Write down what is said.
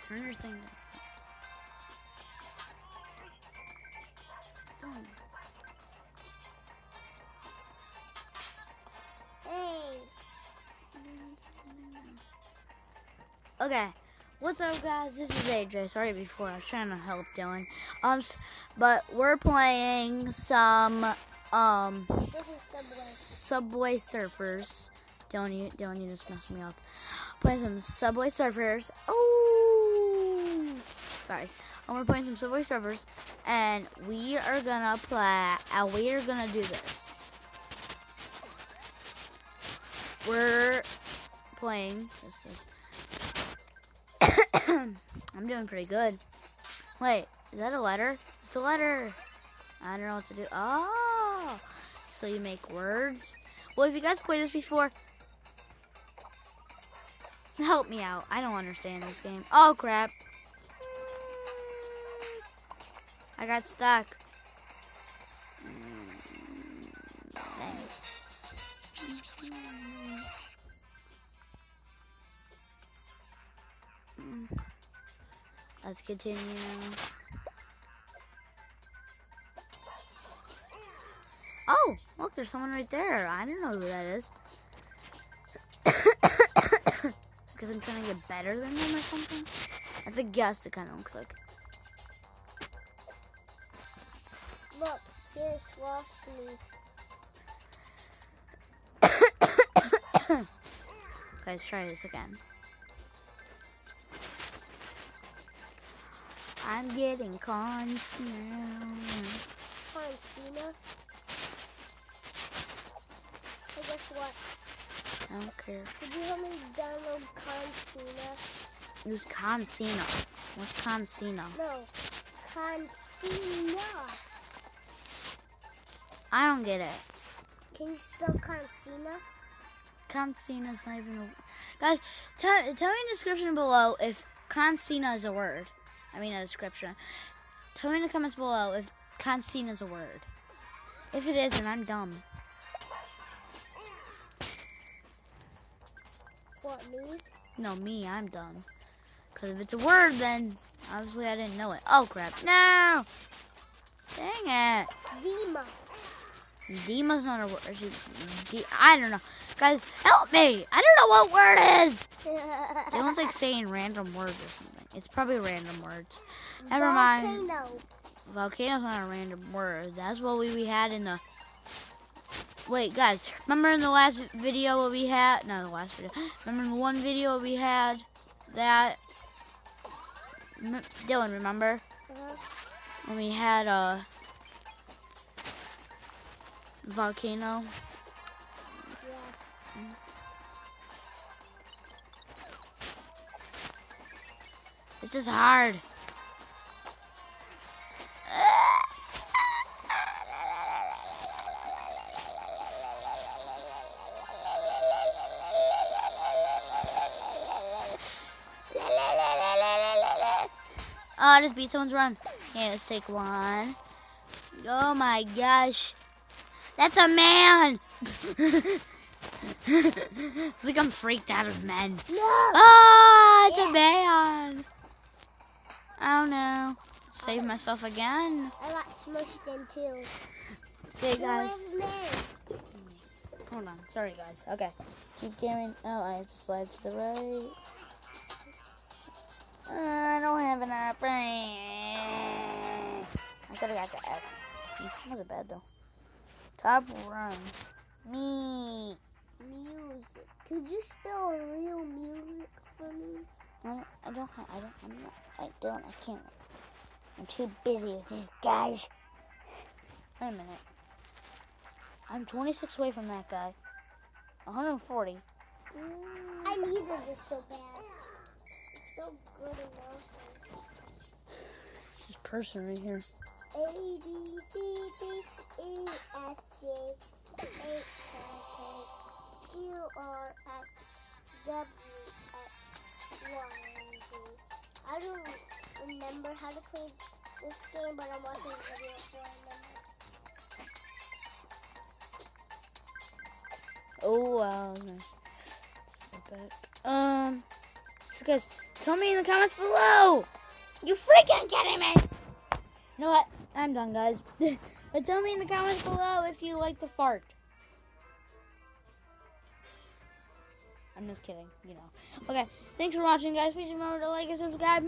Turn your thing down. Hey. Okay, what's up, guys? This is AJ. Sorry before, I was trying to help Dylan. But we're playing some Subway Surfers. Dylan, you just messed me up. Playing some Subway Surfers. Oh, sorry. We're playing some Subway Surfers, and we are gonna play. And we are gonna do this. We're playing. I'm doing pretty good. Wait, is that a letter? It's a letter. I don't know what to do. Oh, so you make words. Well, if you guys played this before, help me out. I don't understand this game. Oh, crap. I got stuck. Dang. Let's continue. Oh, look, there's someone right there. I don't know who that is. Because I'm trying to get better than them or something. That's a guess. It kind of looks like. Look, here's lost me. Okay, let's try this again. I'm getting cons now. Consina? Hey, guess what? I don't care. Could you help me download Consina? Use Consina. What's Consina? No, Consina. I don't get it. Can you spell Consina? Consina's not even a... Guys, tell me in the description below if Consina is a word. I mean a description. Tell me in the comments below if Consina is a word. If it is, then I'm dumb. What, me? No, me, I'm dumb. Because if it's a word, then obviously I didn't know it. Oh, crap. No! Dang it. Dima. Dima's not a word. I don't know. Guys, help me! I don't know what word it is! Dylan's like saying random words or something. It's probably random words. Never mind. Volcano. Volcano's not a random word. That's what we had in the... Wait, guys. Remember in the last video what we had? No, the last video. Remember in the one video we had that... Dylan, remember? When we had a... volcano? Yeah. This is hard. Oh, I just beat someone's run. Okay, let's take one. Oh my gosh. That's a man! It's like I'm freaked out of men. No! Ah, it's a man! Oh no. Save myself again. I got smushed in too. Okay, guys. Me. Hold on. Sorry, guys. Okay. Keep going. Oh, I have to slide to the right. I don't have enough brains. I could have got the X. That wasn't bad, though. Top run. Me. Music. Could you spell real music for me? I can't. I'm too busy with these guys. Wait a minute. I'm 26 away from that guy. 140. I needed this so bad. It's so good enough. This person right here. A, B, C, D, E, F, G, H, I, K, Q, R, X, W, X, Y, and Z. I don't remember how to play this game, but I'm watching the video so I remember. Oh wow, nice. Step back. So guys, Tell me in the comments below. You freaking kidding me? You know what? I'm done, guys. But tell me in the comments below if you like to fart. I'm just kidding, you know. Okay, thanks for watching, guys. Please remember to like and subscribe.